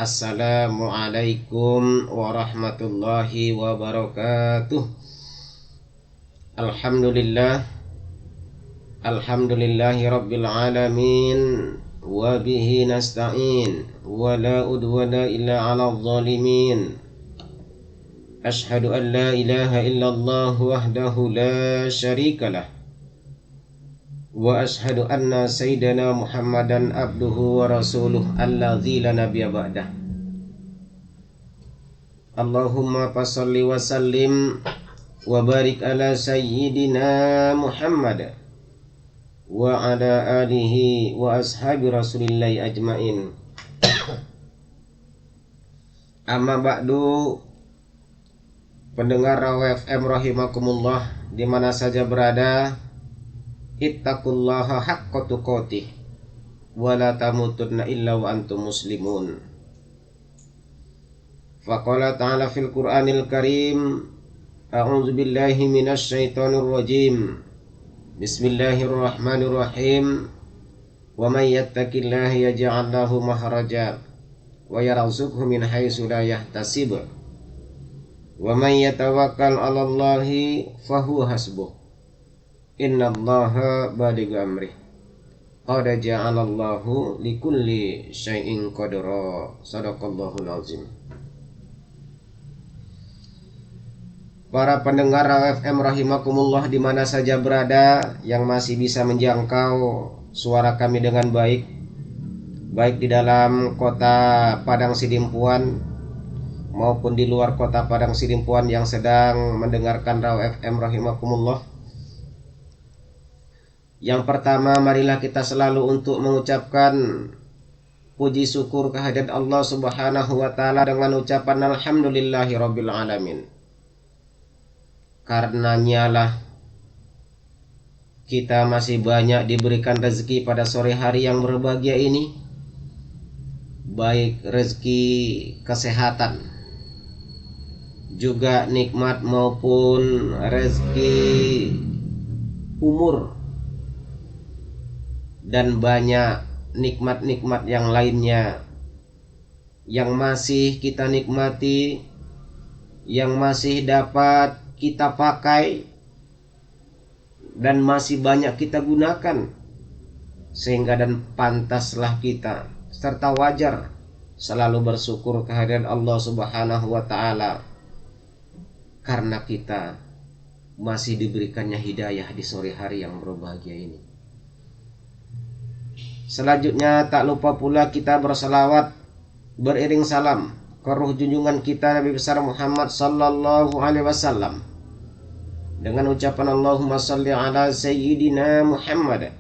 Assalamualaikum warahmatullahi wabarakatuh. Alhamdulillah, alhamdulillahi rabbil alamin, wa bihi nasta'in, wa la udwana illa 'alal zalimin. Ashhadu an la ilaha illallah wahdahu la syarikalah, wa ashhadu anna sayyidana Muhammadan abduhu wa rasuluh alladzi la nabiyya ba'dah. Allahumma fassalli wa sallim wa barik ala sayyidina Muhammad wa ala alihi wa ashabi rasulillahi ajmain. Amma ba'du, pendengar Rawa FM rahimakumullah di mana saja berada, ittaqullaha haqqa tuqatih wa la tamutunna illa wa antum muslimun. Faqala ta'ala fil Qur'anil Karim, a'udzu billahi minasy syaithanir rajim. Bismillahirrahmanirrahim. Wa may yattaqillaha yaj'al lahu makhraja wa yarzuqhu min haitsu la yahtasib. Wa may yatawakkal 'alallahi fahuwa hasbuh. Innallaha balighu amrih. Qad ja'alallahu likulli syai'in qadra. Shadaqallahul azim. Para pendengar Rawa FM rahimakumullah di mana saja berada yang masih bisa menjangkau suara kami dengan baik, baik di dalam kota Padang Sidimpuan maupun di luar kota Padang Sidimpuan yang sedang mendengarkan Rawa FM rahimakumullah. Yang pertama, marilah kita selalu untuk mengucapkan puji syukur kehadirat Allah Subhanahu wa taala dengan ucapan alhamdulillahi rabbil alamin. Karenanya lah kita masih banyak diberikan rezeki pada sore hari yang berbahagia ini, baik rezeki kesehatan, juga nikmat maupun rezeki umur, dan banyak nikmat-nikmat yang lainnya yang masih kita nikmati, yang masih dapat kita pakai dan masih banyak kita gunakan, sehingga dan pantaslah kita serta wajar selalu bersyukur kehadiran Allah Subhanahu wa taala karena kita masih diberikannya hidayah di sore hari yang berbahagia ini. Selanjutnya tak lupa pula kita bersalawat beriring salam ke ruh junjungan kita Nabi besar Muhammad sallallahu alaihi wasallam dengan ucapan Allahumma salli ala sayyidina Muhammad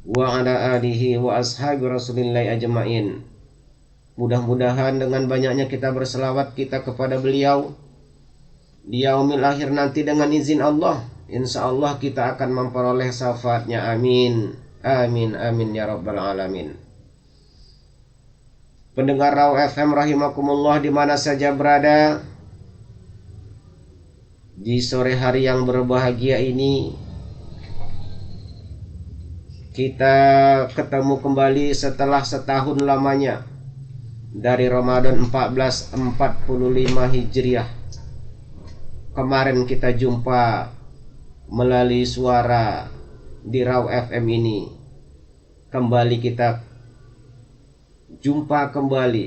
wa ala alihi wa ashabi rasulillahi ajmain. Mudah-mudahan dengan banyaknya kita berselawat kita kepada beliau di yaumil akhir nanti, dengan izin Allah, insya Allah kita akan memperoleh syafaatnya. Amin, amin, amin ya rabbal alamin. Pendengar Rawa FM rahimakumullah di mana saja berada, di sore hari yang berbahagia ini kita ketemu kembali setelah setahun lamanya dari Ramadan 1445 Hijriah. Kemarin kita jumpa melalui suara di Rawa FM ini. Kembali kita jumpa kembali,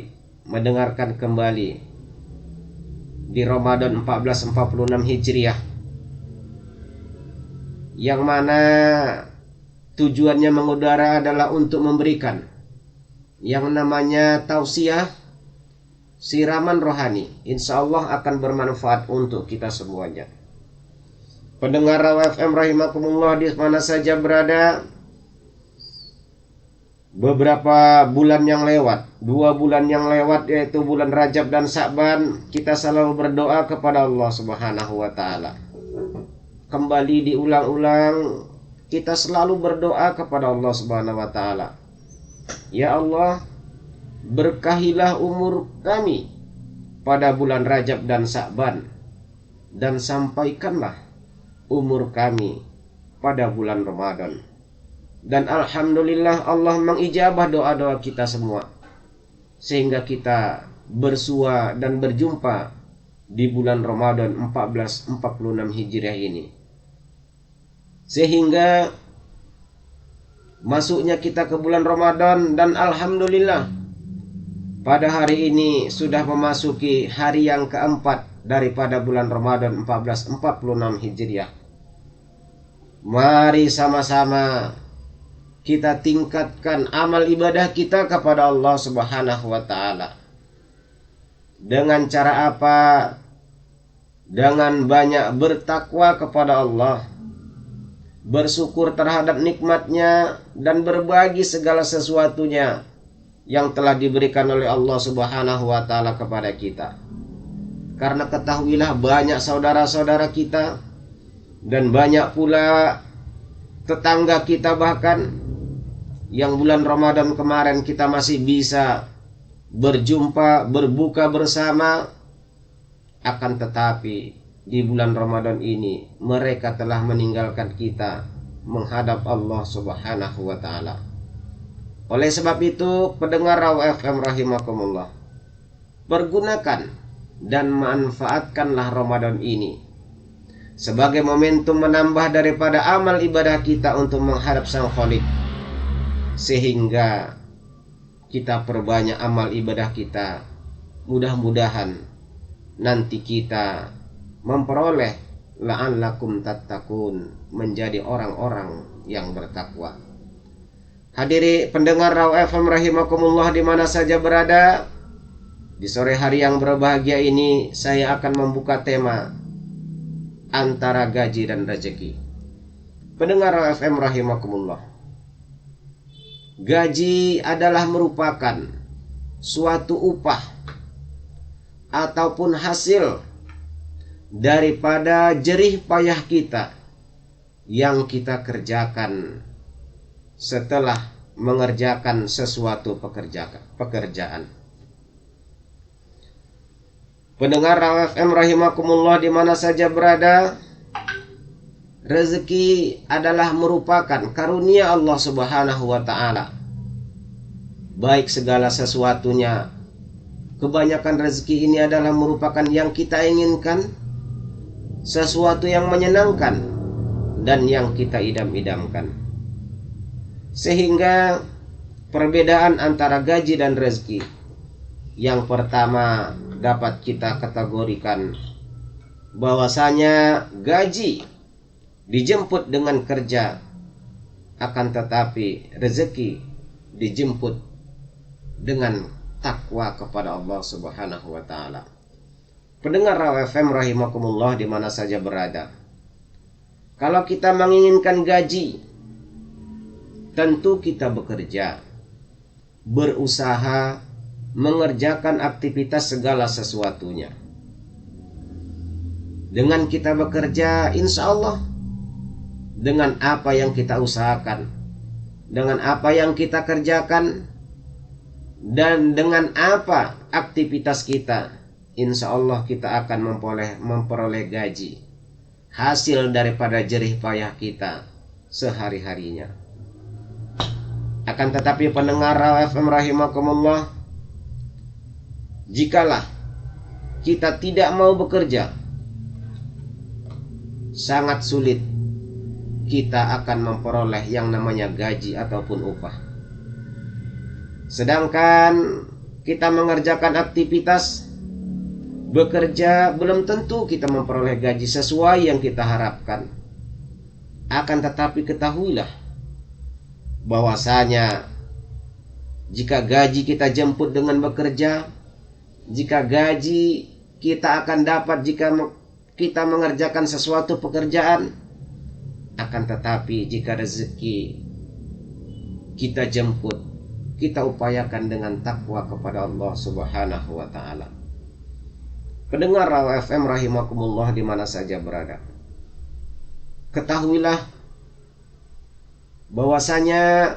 mendengarkan kembali di Ramadan 1446 Hijriah, yang mana tujuannya mengudara adalah untuk memberikan yang namanya tausiah, siraman rohani. Insya Allah akan bermanfaat untuk kita semuanya. Pendengar Rawa FM rahimakumullah di mana saja berada, beberapa bulan yang lewat, 2 bulan yang lewat, yaitu bulan Rajab dan Sya'ban, kita selalu berdoa kepada Allah Subhanahu wa taala. Kembali diulang-ulang, kita selalu berdoa kepada Allah Subhanahu wa taala. Ya Allah, berkahilah umur kami pada bulan Rajab dan Sya'ban, dan sampaikanlah umur kami pada bulan Ramadan. Dan alhamdulillah Allah mengijabah doa-doa kita semua. sehingga kita bersua dan berjumpa di bulan Ramadan 1446 Hijriah ini. Sehingga masuknya kita ke bulan Ramadan, dan alhamdulillah pada hari ini sudah memasuki hari yang keempat daripada bulan Ramadan 1446 Hijriah. Mari sama-sama kita tingkatkan amal ibadah kita kepada Allah Subhanahu wa taala. Dengan cara apa? Dengan banyak bertakwa kepada Allah, bersyukur terhadap nikmatnya, dan berbagi segala sesuatunya yang telah diberikan oleh Allah Subhanahu wa taala kepada kita. Karena ketahuilah banyak saudara-saudara kita dan banyak pula tetangga kita bahkan yang bulan Ramadan kemarin kita masih bisa berjumpa, berbuka bersama, akan tetapi di bulan Ramadan ini mereka telah meninggalkan kita menghadap Allah Subhanahu wa taala. Oleh sebab itu, pendengar Raw FM rahimakumullah, pergunakan dan manfaatkanlah Ramadan ini sebagai momentum menambah daripada amal ibadah kita untuk menghadap Sang Khalik, sehingga kita perbanyak amal ibadah kita. Mudah-mudahan nanti kita memperoleh la'allakum tattaqun, menjadi orang-orang yang bertakwa. Hadiri pendengar Raw FM rahimakumullah di mana saja berada, di sore hari yang berbahagia ini saya akan membuka tema antara gaji dan rezeki. Pendengar Raw FM rahimakumullah, gaji adalah merupakan suatu upah ataupun hasil daripada jerih payah kita yang kita kerjakan setelah mengerjakan sesuatu pekerjaan. Pendengar Raw FM rahimakumullah di mana saja berada, rezeki adalah merupakan karunia Allah Subhanahu wa taala. Baik segala sesuatunya, kebanyakan rezeki ini adalah merupakan yang kita inginkan, sesuatu yang menyenangkan dan yang kita idam-idamkan. Sehingga perbedaan antara gaji dan rezeki, yang pertama dapat kita kategorikan bahwasanya gaji dijemput dengan kerja, akan tetapi rezeki dijemput dengan takwa kepada Allah Subhanahu wa taala. Pendengar Raw FM rahimakumullah di mana saja berada, kalau kita menginginkan gaji, tentu kita bekerja, berusaha, mengerjakan aktivitas segala sesuatunya. Dengan kita bekerja, insya Allah, dengan apa yang kita usahakan, dengan apa yang kita kerjakan, dan dengan apa aktivitas kita, insya Allah kita akan memperoleh gaji, hasil daripada jerih payah kita sehari-harinya. Akan tetapi pendengar Raw FM rahimakumullah, jikalau kita tidak mau bekerja, sangat sulit kita akan memperoleh yang namanya gaji ataupun upah. Sedangkan kita mengerjakan aktivitas bekerja, belum tentu kita memperoleh gaji sesuai yang kita harapkan. Akan tetapi ketahuilah bahwasanya jika gaji kita jemput dengan bekerja, jika gaji kita akan dapat jika kita mengerjakan sesuatu pekerjaan, akan tetapi jika rezeki kita jemput, kita upayakan dengan takwa kepada Allah Subhanahu wa taala. Pendengar Raw FM rahimakumullah di mana saja berada, ketahuilah bahwasanya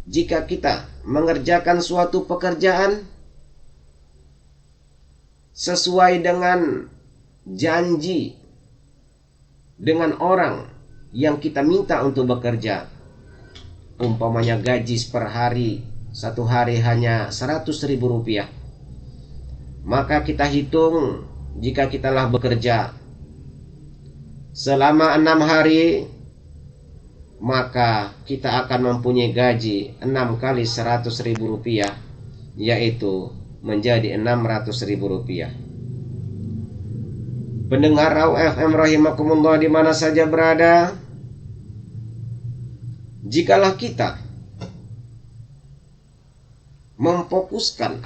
jika kita mengerjakan suatu pekerjaan sesuai dengan janji dengan orang yang kita minta untuk bekerja, umpamanya gaji per hari satu hari hanya 100.000 rupiah. Maka kita hitung, jika kita telah bekerja selama 6 hari, maka kita akan mempunyai gaji 6 kali 100.000 rupiah, yaitu menjadi 600.000 rupiah. Pendengar Raw FM rahimakumullah di mana saja berada, jikalau kita memfokuskan,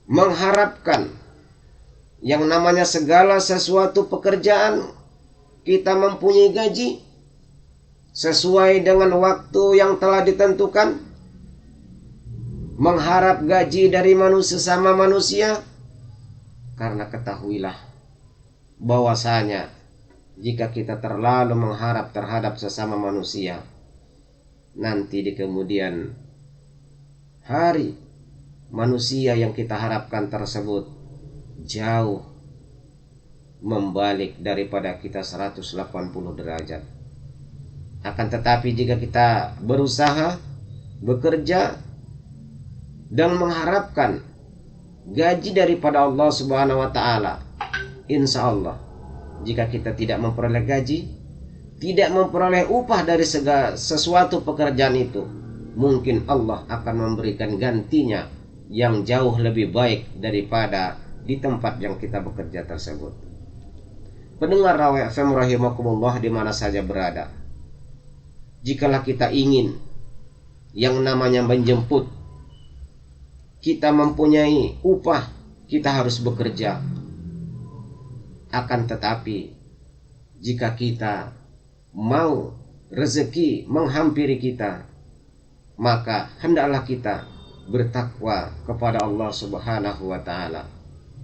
mengharapkan yang namanya segala sesuatu pekerjaan kita mempunyai gaji sesuai dengan waktu yang telah ditentukan, mengharap gaji dari manusia sama manusia, karena ketahuilah bahwasanya jika kita terlalu mengharap terhadap sesama manusia, nanti di kemudian hari manusia yang kita harapkan tersebut jauh membalik daripada kita 180 derajat. Akan tetapi jika kita berusaha, bekerja, dan mengharapkan gaji daripada Allah Subhanahu wa Ta'ala, insya Allah jika kita tidak memperoleh gaji, tidak memperoleh upah dari segala sesuatu pekerjaan itu, mungkin Allah akan memberikan gantinya yang jauh lebih baik daripada di tempat yang kita bekerja tersebut. Pendengar Raw FM rahimakumullah di mana saja berada, jikalau kita ingin yang namanya menjemput, kita mempunyai upah, kita harus bekerja. Akan tetapi jika kita mau rezeki menghampiri kita, maka hendaklah kita bertakwa kepada Allah Subhanahu wa Ta'ala.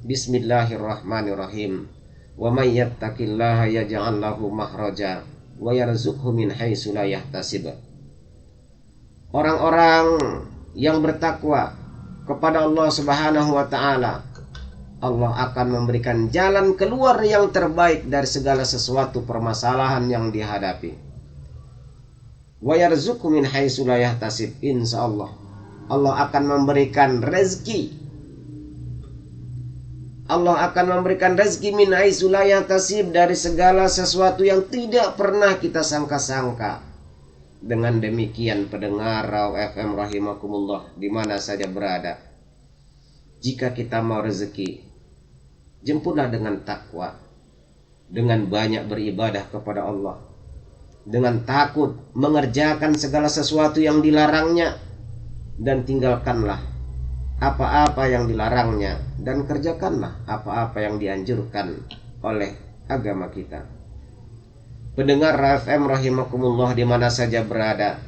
Bismillahirrahmanirrahim. Wa may yattaqillaha yaj'al lahu makhraja wa yarzuqhu min haitsu la yahtasib. Orang-orang yang bertakwa kepada Allah Subhanahu wa Ta'ala, Allah akan memberikan jalan keluar yang terbaik dari segala sesuatu permasalahan yang dihadapi. Wa yarzuqhu min haitsu la yahtasib. Insyaallah Allah akan memberikan rezeki. Allah akan memberikan rezeki min haitsu la yahtasib, dari segala sesuatu yang tidak pernah kita sangka-sangka. Dengan demikian pendengar Raw FM rahimakumullah di mana saja berada, jika kita mau rezeki, jemputlah dengan takwa, dengan banyak beribadah kepada Allah, dengan takut mengerjakan segala sesuatu yang dilarangnya, dan tinggalkanlah apa-apa yang dilarangnya, dan kerjakanlah apa-apa yang dianjurkan oleh agama kita. Pendengar FM rahimakumullah di mana saja berada,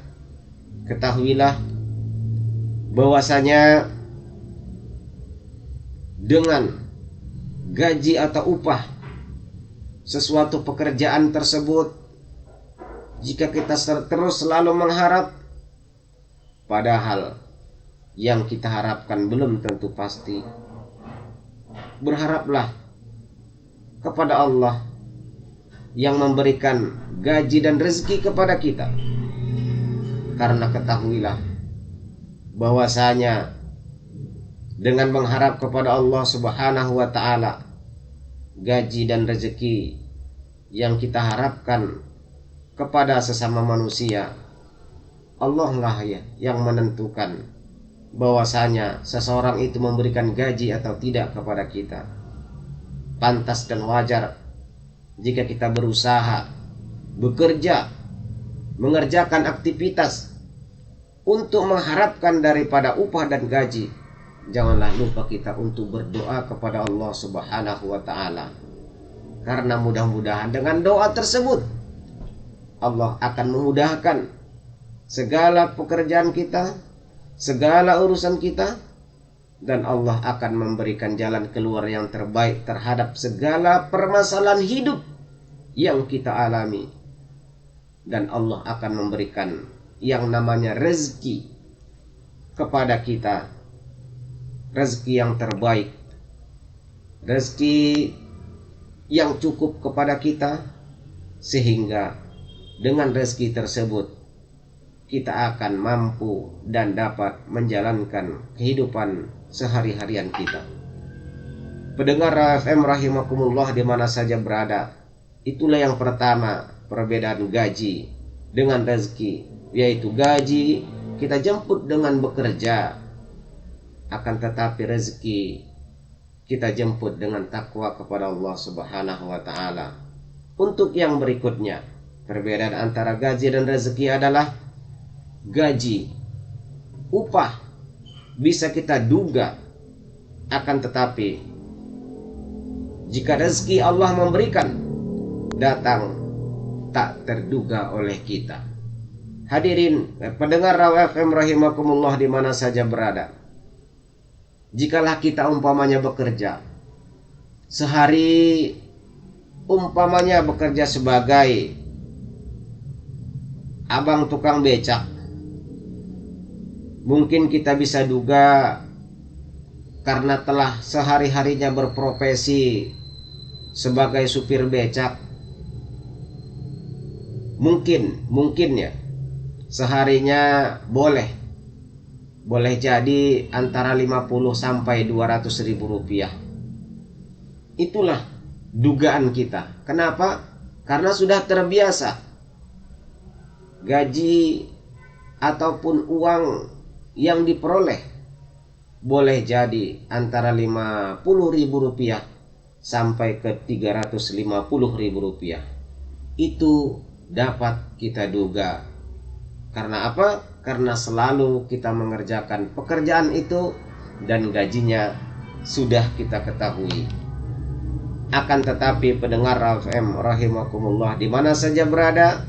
ketahuilah bahwasanya dengan gaji atau upah sesuatu pekerjaan tersebut, jika kita terus selalu mengharap, padahal yang kita harapkan belum tentu pasti, berharaplah kepada Allah yang memberikan gaji dan rezeki kepada kita. Karena ketahuilah bahwasanya dengan mengharap kepada Allah Subhanahu wa Ta'ala, gaji dan rezeki yang kita harapkan kepada sesama manusia, Allah lah ya yang menentukan bahwasanya seseorang itu memberikan gaji atau tidak kepada kita. Pantas dan wajar jika kita berusaha, bekerja, mengerjakan aktivitas untuk mengharapkan daripada upah dan gaji, janganlah lupa kita untuk berdoa kepada Allah Subhanahu wa Ta'ala. Karena mudah-mudahan dengan doa tersebut Allah akan memudahkan segala pekerjaan kita, segala urusan kita, dan Allah akan memberikan jalan keluar yang terbaik terhadap segala permasalahan hidup yang kita alami. Dan Allah akan memberikan yang namanya rezeki kepada kita, rezeki yang terbaik, rezeki yang cukup kepada kita, sehingga dengan rezeki tersebut kita akan mampu dan dapat menjalankan kehidupan sehari-harian kita. Pendengar FM rahimakumullah di mana saja berada, itulah yang pertama perbedaan gaji dengan rezeki, yaitu gaji kita jemput dengan bekerja, akan tetapi rezeki kita jemput dengan takwa kepada Allah Subhanahu wa taala. Untuk yang berikutnya, perbedaan antara gaji dan rezeki adalah gaji, upah bisa kita duga, akan tetapi jika rezeki Allah memberikan, datang tak terduga oleh kita. Hadirin pendengar Rawa FM rahimakumullah di mana saja berada, jikalah kita umpamanya bekerja sehari, umpamanya bekerja sebagai abang tukang becak, mungkin kita bisa duga karena telah sehari-harinya berprofesi sebagai supir becak, mungkin ya seharinya boleh jadi antara 50 sampai 200 ribu rupiah. Itulah dugaan kita. Kenapa? Karena sudah terbiasa gaji ataupun uang yang diperoleh boleh jadi antara 50 ribu rupiah sampai ke 350 ribu rupiah. Itu dapat kita duga. Karena apa? Karena selalu kita mengerjakan pekerjaan itu dan gajinya sudah kita ketahui. Akan tetapi pendengar FM rahimakumullah di mana saja berada,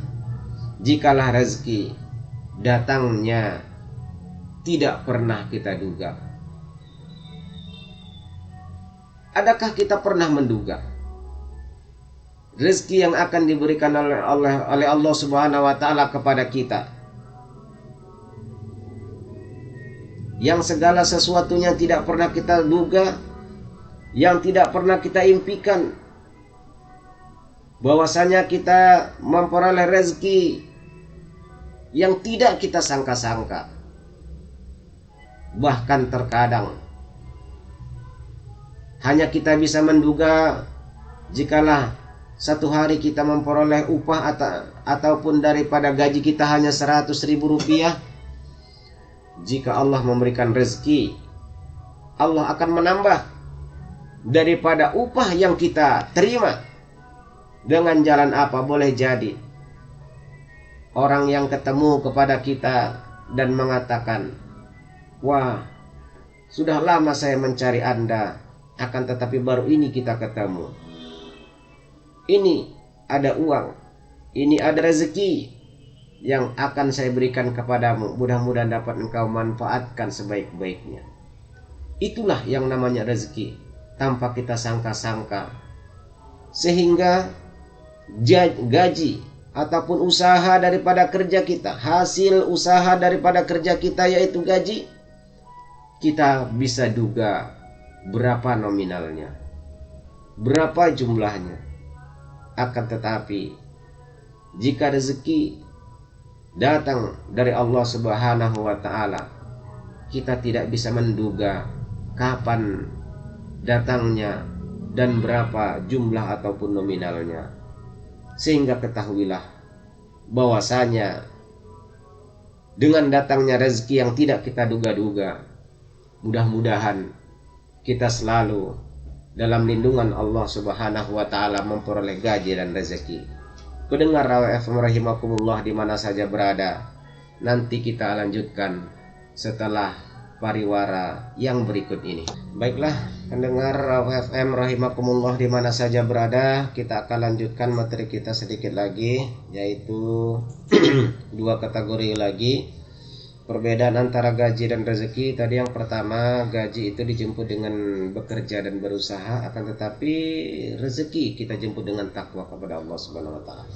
jikalah rezeki datangnya tidak pernah kita duga. Adakah kita pernah menduga rezeki yang akan diberikan oleh Allah Subhanahu wa taala kepada kita, yang segala sesuatunya tidak pernah kita duga, yang tidak pernah kita impikan, bahwasanya kita memperoleh rezeki yang tidak kita sangka-sangka. Bahkan terkadang hanya kita bisa menduga jikalah satu hari kita memperoleh upah ataupun daripada gaji kita hanya 100 ribu rupiah. Jika Allah memberikan rezeki, Allah akan menambah daripada upah yang kita terima. Dengan jalan apa? Boleh jadi orang yang ketemu kepada kita dan mengatakan, wah, sudah lama saya mencari Anda, akan tetapi baru ini kita ketemu. Ini ada uang, ini ada rezeki yang akan saya berikan kepadamu, mudah-mudahan dapat engkau manfaatkan sebaik-baiknya. Itulah yang namanya rezeki, tanpa kita sangka-sangka. Sehingga gaji ataupun usaha daripada kerja kita, hasil usaha daripada kerja kita yaitu gaji, kita bisa duga berapa nominalnya, berapa jumlahnya. Akan tetapi jika rezeki datang dari Allah Subhanahu wa taala, kita tidak bisa menduga kapan datangnya dan berapa jumlah ataupun nominalnya. Sehingga ketahuilah bahwasanya dengan datangnya rezeki yang tidak kita duga-duga, mudah-mudahan kita selalu dalam lindungan Allah Subhanahu wa taala memperoleh gaji dan rezeki. Pendengar Rawa FM rahimakumullah di mana saja berada, nanti kita lanjutkan setelah pariwara yang berikut ini. Baiklah, pendengar Rawa FM rahimakumullah di mana saja berada, kita akan lanjutkan materi kita sedikit lagi, yaitu dua kategori lagi. Perbedaan antara gaji dan rezeki. Tadi yang pertama, gaji itu dijemput dengan bekerja dan berusaha, akan tetapi rezeki kita jemput dengan takwa kepada Allah Subhanahu wa taala.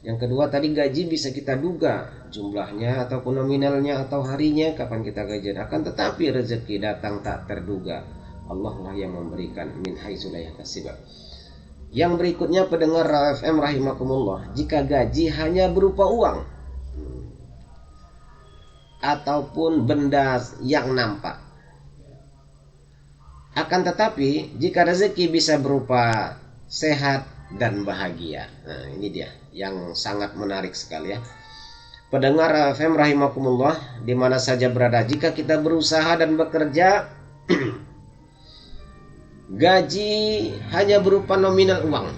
Yang kedua tadi, gaji bisa kita duga jumlahnya ataupun nominalnya atau harinya kapan kita gajian, akan tetapi rezeki datang tak terduga. Allah lah yang memberikan min haitsu la yahtasib. Yang berikutnya pendengar FM rahimakumullah, jika gaji hanya berupa uang, ataupun benda yang nampak. Akan tetapi jika rezeki bisa berupa sehat dan bahagia. Nah, ini dia yang sangat menarik sekali ya. Pendengar FM rahimakumullah, di mana saja berada, jika kita berusaha dan bekerja, gaji hanya berupa nominal uang.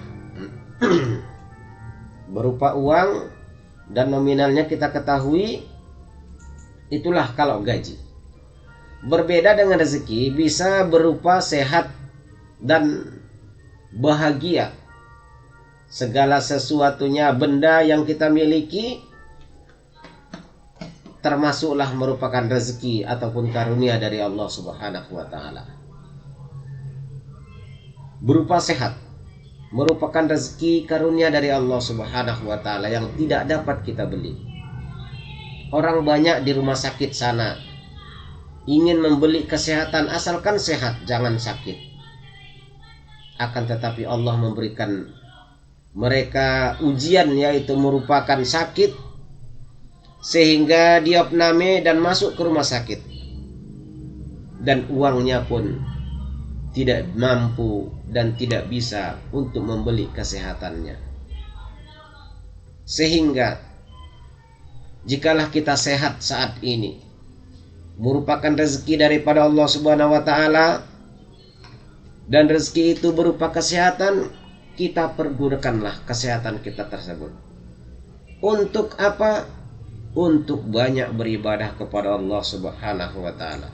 Berupa uang dan nominalnya kita ketahui, itulah kalau gaji. Berbeda dengan rezeki, bisa berupa sehat dan bahagia. Segala sesuatunya, benda yang kita miliki, termasuklah merupakan rezeki ataupun karunia dari Allah Subhanahu wa Ta'ala. Berupa sehat merupakan rezeki karunia dari Allah Subhanahu wa Ta'ala yang tidak dapat kita beli. Orang banyak di rumah sakit sana ingin membeli kesehatan, asalkan sehat, jangan sakit. Akan tetapi Allah memberikan mereka ujian, yaitu merupakan sakit, sehingga diopname dan masuk ke rumah sakit, dan uangnya pun tidak mampu dan tidak bisa untuk membeli kesehatannya. Sehingga jikalah kita sehat saat ini, merupakan rezeki daripada Allah Subhanahu wa Ta'ala, dan rezeki itu berupa kesehatan, kita pergunakanlah kesehatan kita tersebut. Untuk apa? Untuk banyak beribadah kepada Allah Subhanahu wa Ta'ala.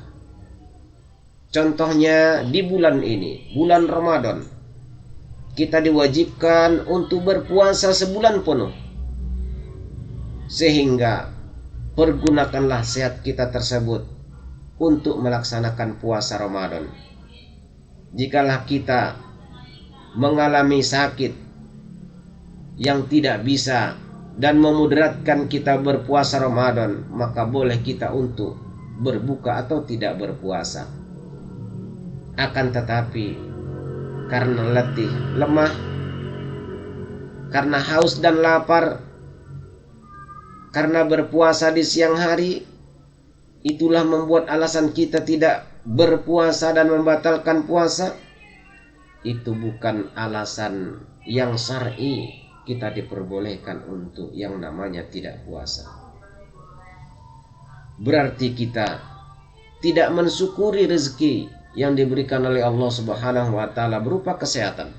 Contohnya di bulan ini, bulan Ramadan, kita diwajibkan untuk berpuasa sebulan penuh. Sehingga pergunakanlah sehat kita tersebut untuk melaksanakan puasa Ramadan. Jikalah kita mengalami sakit yang tidak bisa dan memudaratkan kita berpuasa Ramadan, maka boleh kita untuk berbuka atau tidak berpuasa. Akan tetapi karena letih, lemah, karena haus dan lapar, karena berpuasa di siang hari, itulah membuat alasan kita tidak berpuasa dan membatalkan puasa. Itu bukan alasan yang syar'i kita diperbolehkan untuk yang namanya tidak puasa. Berarti kita tidak mensyukuri rezeki yang diberikan oleh Allah Subhanahu wa Ta'ala berupa kesehatan.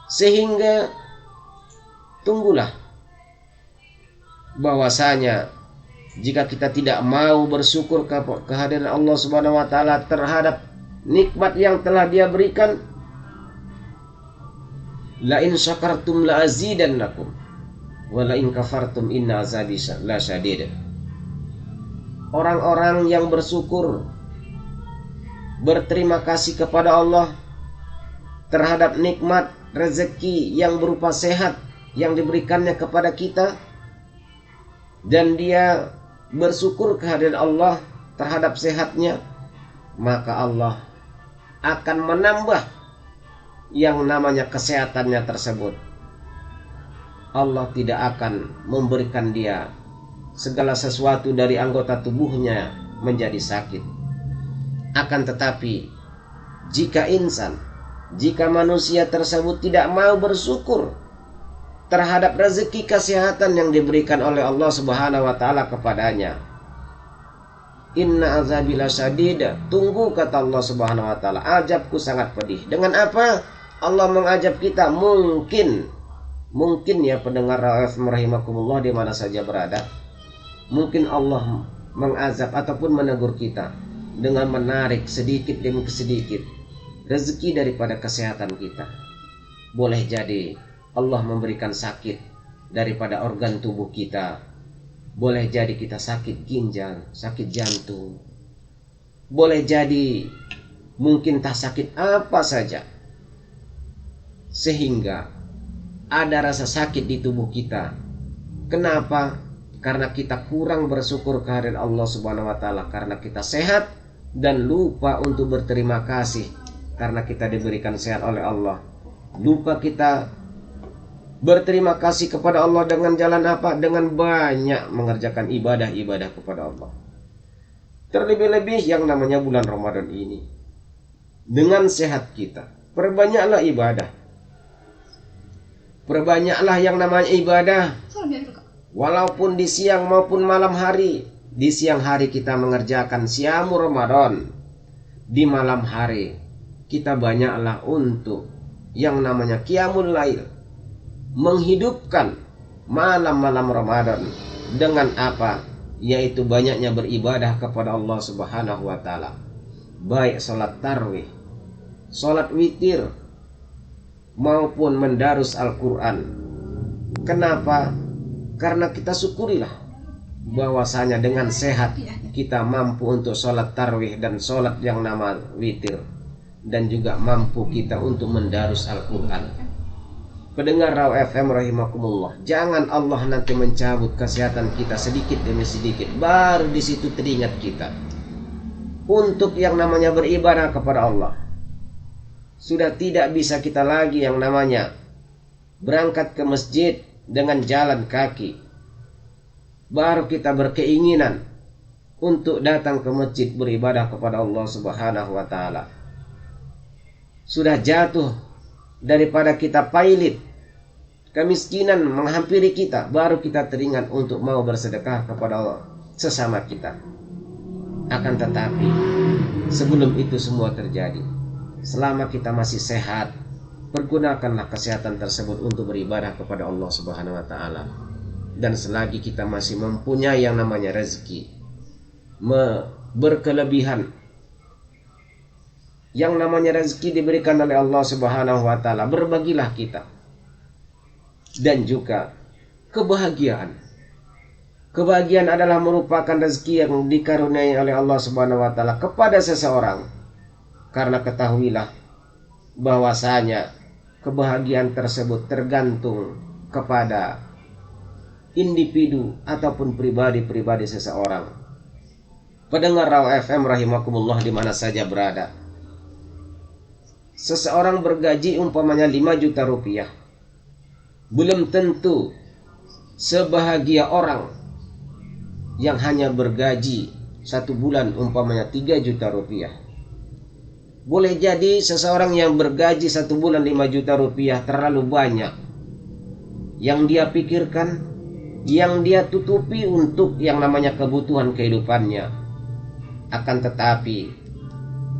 Sehingga tunggulah bahwasanya jika kita tidak mau bersyukur kehadiran Allah Subhanahu wa Ta'ala terhadap nikmat yang telah Dia berikan, la in syakartum la azidannakum wa la in kafartum inna azabi la syadid. Orang-orang yang bersyukur, berterima kasih kepada Allah terhadap nikmat rezeki yang berupa sehat yang diberikannya kepada kita, dan dia bersyukur kehadiran Allah terhadap sehatnya, maka Allah akan menambah yang namanya kesehatannya tersebut. Allah tidak akan memberikan dia segala sesuatu dari anggota tubuhnya menjadi sakit. Akan tetapi jika manusia tersebut tidak mau bersyukur terhadap rezeki kesehatan yang diberikan oleh Allah Subhanahu wa Ta'ala kepadanya, inna azabi lasyadid, tunggu kata Allah Subhanahu wa Ta'ala, azabku sangat pedih. Dengan apa Allah mengajab kita? Mungkin ya pendengar rahimakumullah di mana saja berada, mungkin Allah mengazab ataupun menegur kita dengan menarik sedikit demi sedikit rezeki daripada kesehatan kita. Boleh jadi Allah memberikan sakit daripada organ tubuh kita. Boleh jadi kita sakit ginjal, sakit jantung. Boleh jadi mungkin tak sakit apa saja, sehingga ada rasa sakit di tubuh kita. Kenapa? Karena kita kurang bersyukur kehadiran Allah Subhanahu wa Ta'ala, karena kita sehat dan lupa untuk berterima kasih karena kita diberikan sehat oleh Allah. Lupa kita berterima kasih kepada Allah dengan jalan apa? Dengan banyak mengerjakan ibadah-ibadah kepada Allah. Terlebih-lebih yang namanya bulan Ramadan ini, dengan sehat kita, perbanyaklah ibadah. Perbanyaklah yang namanya ibadah, walaupun di siang maupun malam hari. Di siang hari kita mengerjakan siamu Ramadan, di malam hari kita banyaklah untuk yang namanya qiyamul lail, menghidupkan malam-malam Ramadan dengan apa? Yaitu banyaknya beribadah kepada Allah Subhanahu wa taala. Baik salat tarawih, salat witir, maupun mendarus Al-Qur'an. Kenapa? Karena kita syukurilah bahwasanya dengan sehat kita mampu untuk salat tarawih dan salat yang nama witir, dan juga mampu kita untuk mendarus Al-Qur'an. Pendengar Raw FM rahimakumullah, jangan Allah nanti mencabut kesehatan kita sedikit demi sedikit, baru di situ teringat kita untuk yang namanya beribadah kepada Allah. Sudah tidak bisa kita lagi yang namanya berangkat ke masjid dengan jalan kaki, baru kita berkeinginan untuk datang ke masjid beribadah kepada Allah Subhanahu wa taala. Sudah jatuh daripada kita pailit, kemiskinan menghampiri kita, baru kita teringat untuk mau bersedekah kepada sesama kita. Akan tetapi sebelum itu semua terjadi, selama kita masih sehat, pergunakanlah kesehatan tersebut untuk beribadah kepada Allah Subhanahu wa taala. Dan selagi kita masih mempunyai yang namanya rezeki berkelebihan, yang namanya rezeki diberikan oleh Allah Subhanahu wa taala, berbagilah kita. Dan juga kebahagiaan. Kebahagiaan adalah merupakan rezeki yang dikaruniai oleh Allah Subhanahu wa taala kepada seseorang. Karena ketahuilah bahwasanya kebahagiaan tersebut tergantung kepada individu ataupun pribadi-pribadi seseorang. Pendengar Raw FM rahimakumullah di mana saja berada, seseorang bergaji umpamanya 5 juta rupiah, belum tentu sebahagia orang yang hanya bergaji 1 bulan umpamanya 3 juta rupiah. Boleh jadi seseorang yang bergaji 1 bulan 5 juta rupiah terlalu banyak. Yang dia pikirkan, yang dia tutupi untuk yang namanya kebutuhan kehidupannya. Akan tetapi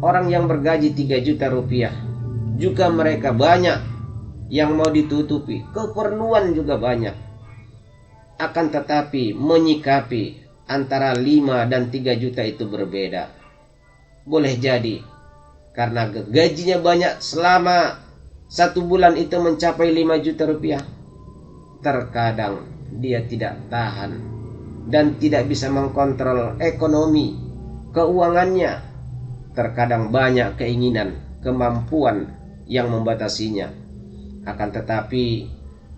orang yang bergaji 3 juta rupiah juga mereka banyak yang mau ditutupi, keperluan juga banyak. Akan tetapi menyikapi antara 5 dan 3 juta itu berbeda. Boleh jadi karena gajinya banyak selama 1 bulan itu mencapai 5 juta rupiah, terkadang dia tidak tahan dan tidak bisa mengkontrol ekonomi keuangannya. Terkadang banyak keinginan, kemampuan yang membatasinya. Akan tetapi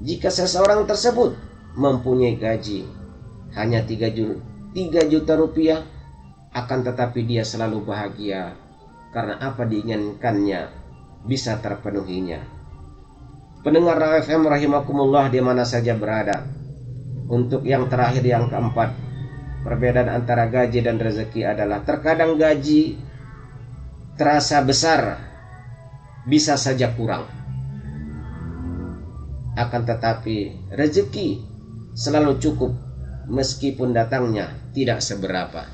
jika seseorang tersebut mempunyai gaji hanya 3 juta rupiah, akan tetapi dia selalu bahagia karena apa diinginkannya bisa terpenuhinya. Pendengar FM rahimakumullah di mana saja berada, untuk yang terakhir, yang keempat, perbedaan antara gaji dan rezeki adalah terkadang gaji terasa besar, bisa saja kurang. Akan tetapi rezeki selalu cukup meskipun datangnya tidak seberapa.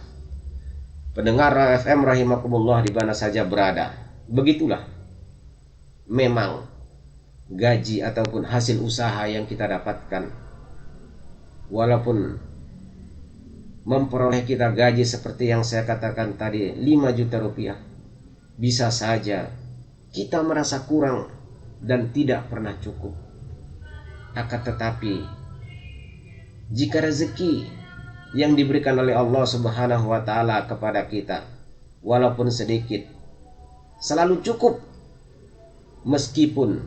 Pendengar FM rahimakumullah di mana saja berada, begitulah memang gaji ataupun hasil usaha yang kita dapatkan. Walaupun memperoleh kita gaji seperti yang saya katakan tadi 5 juta rupiah, bisa saja kita merasa kurang dan tidak pernah cukup. Akan tetapi jika rezeki yang diberikan oleh Allah Subhanahu wa taala kepada kita walaupun sedikit, selalu cukup meskipun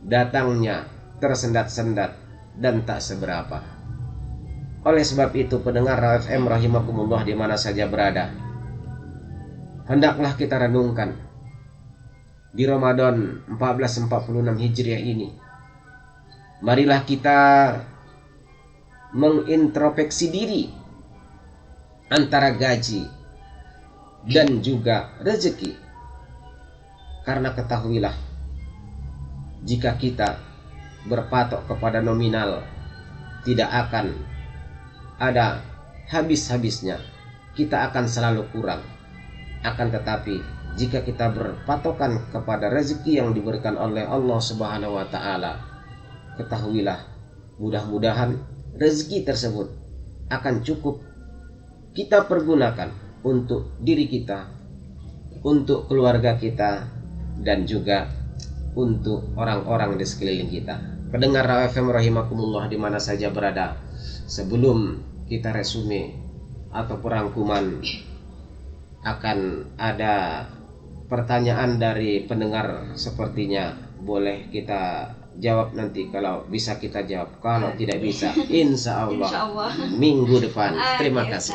datangnya tersendat-sendat dan tak seberapa. Oleh sebab itu pendengar FM rahimakumullah di mana saja berada, hendaklah kita renungkan di Ramadan 1446 Hijriah ini, marilah kita mengintrospeksi diri antara gaji dan juga rezeki. Karena ketahuilah, jika kita berpatok kepada nominal, tidak akan ada habis-habisnya. Kita akan selalu kurang. Akan tetapi, jika kita berpatokan kepada rezeki yang diberikan oleh Allah Subhanahu wa taala, ketahuilah, mudah-mudahan rezeki tersebut akan cukup kita pergunakan untuk diri kita, untuk keluarga kita, dan juga untuk orang-orang di sekeliling kita. Pendengar Raw FM rahimakumullah di mana saja berada, sebelum kita resume atau perangkuman, akan ada pertanyaan dari pendengar sepertinya. Boleh kita jawab nanti, kalau bisa kita jawab, kalau tidak bisa insya Allah minggu depan. Terima kasih.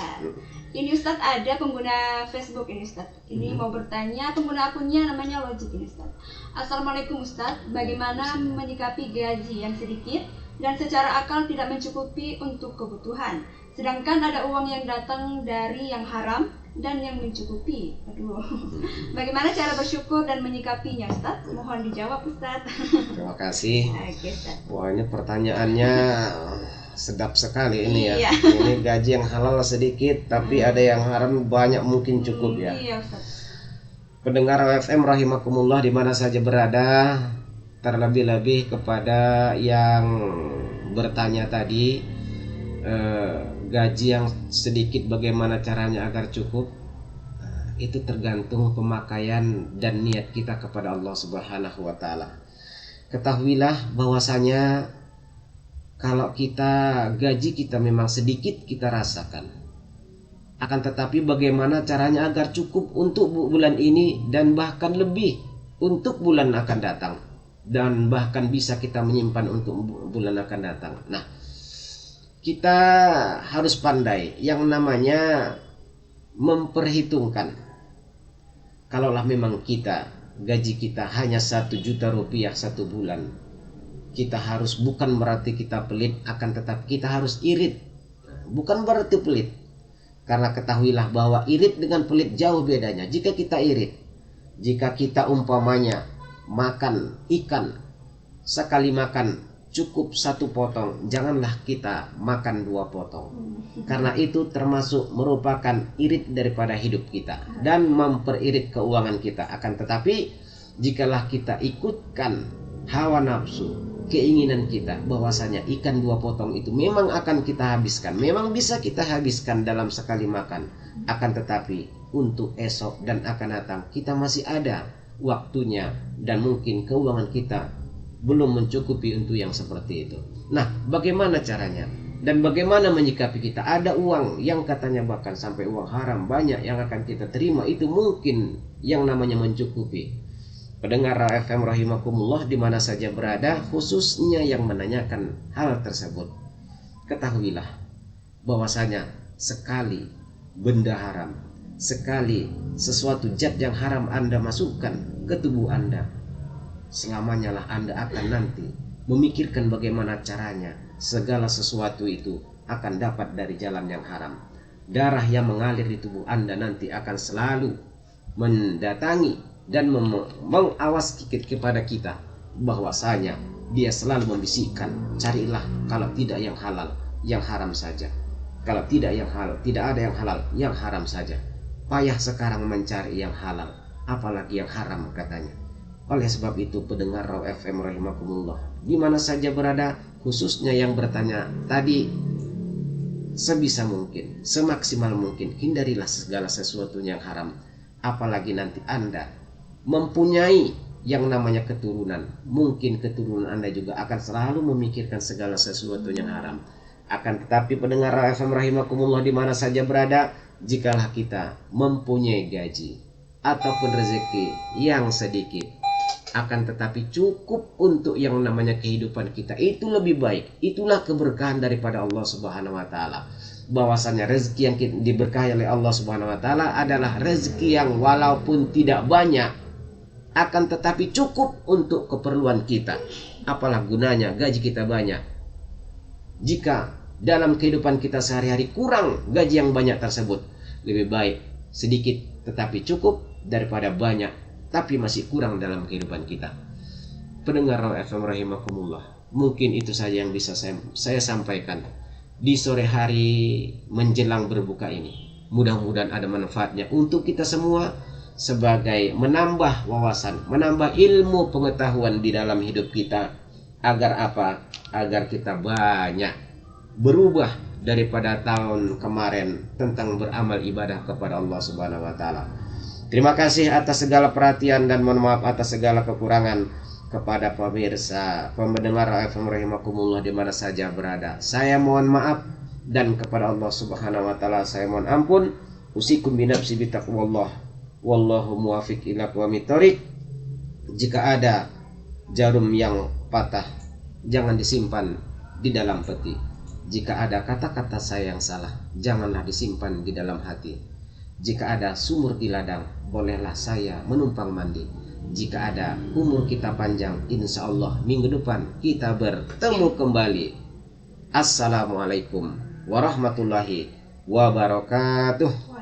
Ini Ustadz, ada pengguna Facebook ini Ustadz. Ini mau bertanya, pengguna akunnya namanya Logic ini Ustadz. Assalamualaikum Ustadz, bagaimana menyikapi gaji yang sedikit dan secara akal tidak mencukupi untuk kebutuhan, sedangkan ada uang yang datang dari yang haram dan yang mencukupi? Aduh, bagaimana cara bersyukur dan menyikapinya Ustadz? Mohon dijawab Ustadz. Terima kasih. Oke, Ustadz. Wah, ini pertanyaannya sedap sekali ini ya. Iya. Ini gaji yang halal sedikit tapi ada yang haram banyak, mungkin cukup ya. Iya Ustadz. Pendengar FM rahimakumullah di mana saja berada, terlebih-lebih kepada yang bertanya tadi, gaji yang sedikit bagaimana caranya agar cukup. Itu tergantung pemakaian dan niat kita kepada Allah Subhanahu wa taala. Ketahuilah bahwasanya kalau gaji kita memang sedikit kita rasakan, akan tetapi bagaimana caranya agar cukup untuk bulan ini dan bahkan lebih untuk bulan akan datang, dan bahkan bisa kita menyimpan untuk bulan akan datang. Nah, kita harus pandai yang namanya memperhitungkan. Kalaulah memang gaji kita hanya 1 juta rupiah 1 bulan, kita harus, bukan berarti kita pelit, akan tetapi kita harus irit. Bukan berarti pelit, karena ketahuilah bahwa irit dengan pelit jauh bedanya. Jika kita irit, jika kita umpamanya makan ikan, sekali makan cukup 1 potong, janganlah kita makan 2 potong. Karena itu termasuk merupakan irit daripada hidup kita dan memperirit keuangan kita. Akan tetapi jikalah kita ikutkan hawa nafsu, keinginan kita bahwasanya ikan 2 potong itu memang akan kita habiskan, memang bisa kita habiskan dalam sekali makan, akan tetapi untuk esok dan akan datang kita masih ada waktunya dan mungkin keuangan kita belum mencukupi untuk yang seperti itu. Nah, bagaimana caranya dan bagaimana menyikapi kita? Ada uang yang katanya bahkan sampai uang haram banyak yang akan kita terima, itu mungkin yang namanya mencukupi. Pendengar FM rahimakumullah di mana saja berada, khususnya yang menanyakan hal tersebut, ketahuilah bahwasanya sekali benda haram, sekali sesuatu zat yang haram Anda masukkan ke tubuh Anda, selamanya lah Anda akan nanti memikirkan bagaimana caranya segala sesuatu itu akan dapat dari jalan yang haram. Darah yang mengalir di tubuh Anda nanti akan selalu mendatangi dan mengawasi kepada kita bahwasanya dia selalu membisikkan, carilah kalau tidak yang halal, yang haram saja. Kalau tidak yang halal, tidak ada yang halal, yang haram saja. Payah sekarang mencari yang halal, apalagi yang haram katanya. Oleh sebab itu pendengar Raw FM rahimakumullah di mana saja berada, khususnya yang bertanya tadi, sebisa mungkin, semaksimal mungkin hindarilah segala sesuatu yang haram. Apalagi nanti Anda mempunyai yang namanya keturunan, mungkin keturunan Anda juga akan selalu memikirkan segala sesuatu yang haram. Akan tetapi pendengar Raw FM rahimakumullah di mana saja berada, jikalah kita mempunyai gaji ataupun rezeki yang sedikit, akan tetapi cukup untuk yang namanya kehidupan kita, itu lebih baik. Itulah keberkahan daripada Allah Subhanahu wa taala. Bahwasanya rezeki yang diberkahi oleh Allah Subhanahu wa taala adalah rezeki yang walaupun tidak banyak, akan tetapi cukup untuk keperluan kita. Apalah gunanya gaji kita banyak jika dalam kehidupan kita sehari-hari kurang gaji yang banyak tersebut. Lebih baik sedikit tetapi cukup daripada banyak tapi masih kurang dalam kehidupan kita. Pendengar Raw FM rahimakumullah, mungkin itu saja yang bisa saya sampaikan di sore hari menjelang berbuka ini. Mudah-mudahan ada manfaatnya untuk kita semua sebagai menambah wawasan, menambah ilmu pengetahuan di dalam hidup kita. Agar apa? Agar kita banyak berubah daripada tahun kemarin tentang beramal ibadah kepada Allah Subhanahu wa taala. Terima kasih atas segala perhatian dan mohon maaf atas segala kekurangan kepada pemirsa pendengar FM rahimakumullah di mana saja berada. Saya mohon maaf dan kepada Allah Subhanahu wa taala saya mohon ampun. Usikum binafsi bitaqwallah. Wallahu muwafiq ila aqwamit thoriq. Jika ada jarum yang patah, jangan disimpan di dalam peti. Jika ada kata-kata saya yang salah, janganlah disimpan di dalam hati. Jika ada sumur di ladang, bolehlah saya menumpang mandi. Jika ada umur kita panjang, insya Allah minggu depan kita bertemu kembali. Assalamualaikum warahmatullahi wabarakatuh.